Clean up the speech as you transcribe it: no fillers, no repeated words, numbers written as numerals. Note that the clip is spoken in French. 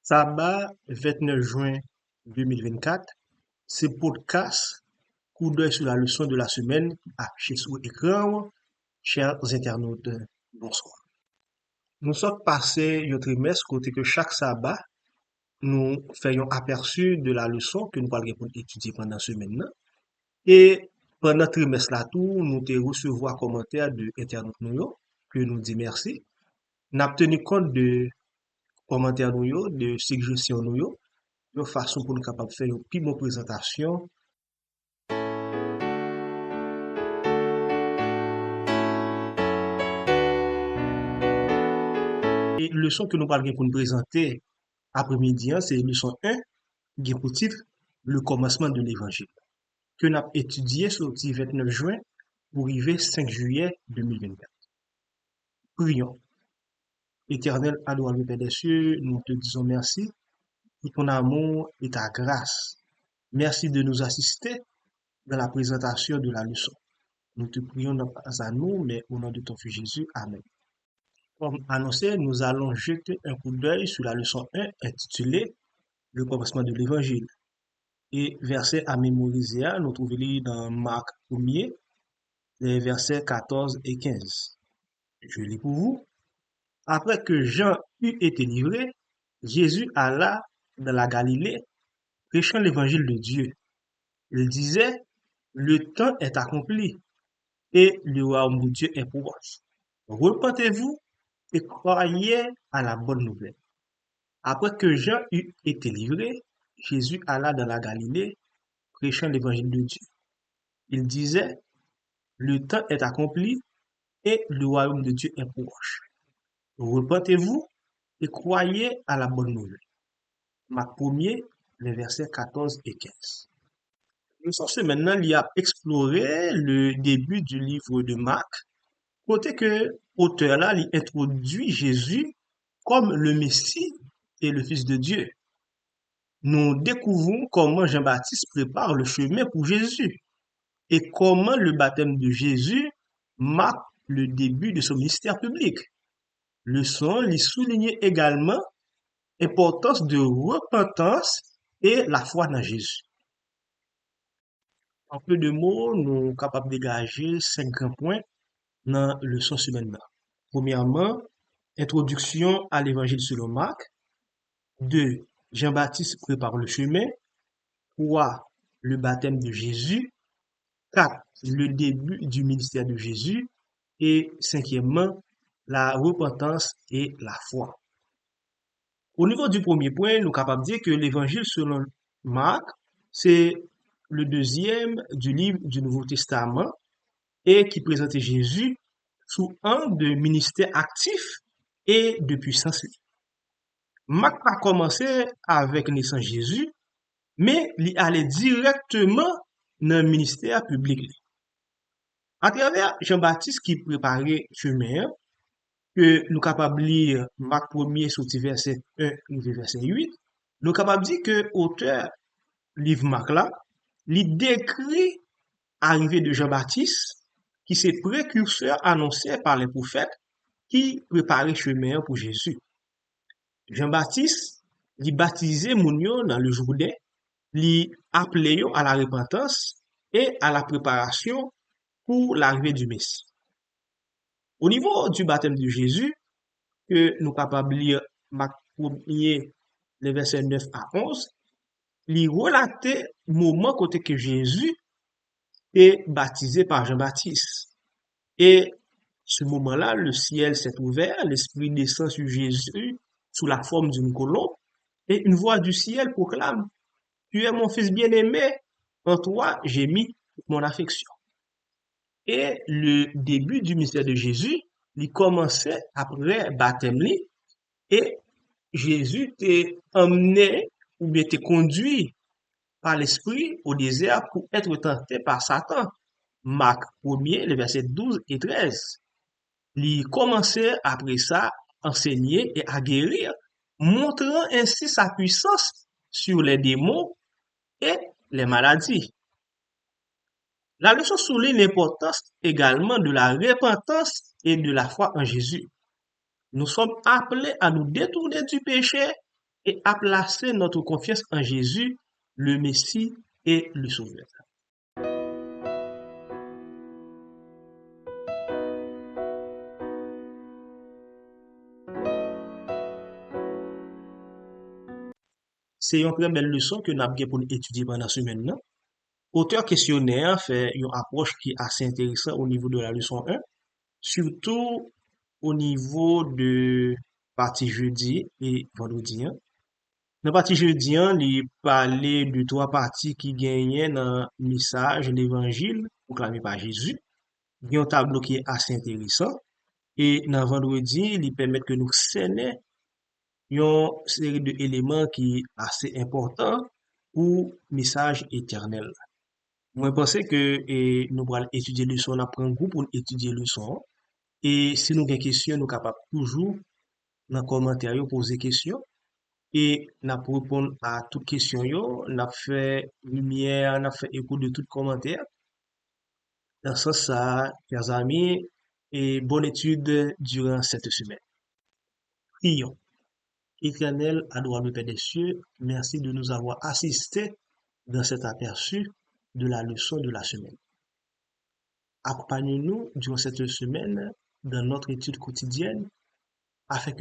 Sabbat 29 juin 2024, c'est podcast coup d'œil sur la leçon de la semaine affichée sur l'écran. Chers internautes, bonsoir. Nous sommes passés un trimestre côté que chaque sabbat, nous faisons aperçu de la leçon que nous allons étudier pendant la semaine. Et pendant le trimestre là tout, nous te recevoir commentaires de internautes nous que nous dit merci. Nous avons tenu compte de commentaires nous, de suggestions nous, de façon pour nous capables de faire une plus bonne présentation. Et leçon que nous parlons pour nous présenter après-midi, c'est leçon 1, qui a pour titre le commencement de l'évangile, que nous avons étudié sur le 29 juin pour arriver 5 juillet 2024. Prions. Éternel, adorable Père des cieux, nous te disons merci pour ton amour et ta grâce. Merci de nous assister dans la présentation de la leçon. Nous te prions non pas à nous, mais au nom de ton Fils Jésus. Amen. Comme annoncé, nous allons jeter un coup d'œil sur la leçon 1 intitulée Le commencement de l'évangile. Et verset à mémoriser, nous trouvons dans Marc 1er, les versets 14 et 15. Je lis pour vous. Après que Jean eut été livré, Jésus alla dans la Galilée, prêchant l'évangile de Dieu. Il disait, le temps est accompli et le royaume de Dieu est proche. Repentez-vous et croyez à la bonne nouvelle. Après que Jean eut été livré, Jésus alla dans la Galilée, prêchant l'évangile de Dieu. Il disait, le temps est accompli et le royaume de Dieu est proche. Repentez-vous et croyez à la bonne nouvelle. Marc 1er, les versets 14 et 15. Nous sommes maintenant il y a exploré le début du livre de Marc, côté que l'auteur là il introduit Jésus comme le Messie et le Fils de Dieu. Nous découvrons comment Jean-Baptiste prépare le chemin pour Jésus et comment le baptême de Jésus marque le début de son ministère public. Leçon lui soulignait également l'importance de repentance et la foi dans Jésus. En peu de mots, nous sommes capables de dégager 5 grands points dans le leçon semaine. Premièrement, introduction à l'évangile selon Marc. 2. Jean-Baptiste prépare le chemin. 3. Le baptême de Jésus. 4. Le début du ministère de Jésus. Et cinquièmement, la repentance et la foi. Au niveau du premier point, nous sommes capables de dire que l'évangile selon Marc, c'est le deuxième du livre du Nouveau Testament et qui présentait Jésus sous un de ministère actif et de puissance. Marc a commencé avec naissance Jésus, mais il allait directement dans le ministère public. À travers Jean-Baptiste qui préparait chemin, que nous capables de lire Marc 1er sorti verset 1 et verset 8, nous capables de dire que l'auteur livre Marc là, il décrit l'arrivée de Jean-Baptiste qui c'est précurseur annoncé par les prophètes qui préparait chemin pour Jésus. Jean-Baptiste, il baptisait Mounio dans le Jourdain, il appelait à la repentance et à la préparation pour l'arrivée du Messie. Au niveau du baptême de Jésus, que nous capables de lire Marc 1er, les versets 9 à 11, il relatait le moment côté que Jésus est baptisé par Jean-Baptiste. Et ce moment-là, le ciel s'est ouvert, l'Esprit descend sur Jésus sous la forme d'une colombe, et une voix du ciel proclame, tu es mon fils bien-aimé, en toi j'ai mis mon affection. Et le début du mystère de Jésus, il commençait après baptême, et Jésus t'est emmené ou bien t'est conduit par l'Esprit au désert pour être tenté par Satan. Marc 1er, les versets 12 et 13. Il commençait après ça à enseigner et à guérir, montrant ainsi sa puissance sur les démons et les maladies. La leçon souligne l'importance également de la repentance et de la foi en Jésus. Nous sommes appelés à nous détourner du péché et à placer notre confiance en Jésus, le Messie et le Sauveur. C'est une très belle leçon que nous avons pour étudier pendant la semaine. Là. Auteur questionnaire fait une approche qui est assez intéressante au niveau de la leçon 1, surtout au niveau de partie jeudi et vendredi. Hein. Dans la partie jeudi, hein, il parlait de trois parties qui gagnaient dans le message, l'évangile proclamé par Jésus. Il y a un tableau qui est assez intéressant. Et dans vendredi, il permet que nous cernions une série d'éléments qui est assez important pour message éternel. Moi, je pense que nous allons étudier le son, on apprend un groupe pour étudier le son. Et si nous avons des questions, nous sommes capables toujours, dans les commentaires, poser des questions. Et nous pour répondre à toutes questions, nous avons fait lumière, nous avons fait écho de tous commentaires. Dans ce sens, ça, chers amis, et bonne étude durant cette semaine. Prions. Éternel, adorable Père des cieux, merci de nous avoir assistés dans cet aperçu de la leçon de la semaine. Accompagnez-nous durant cette semaine dans notre étude quotidienne afin que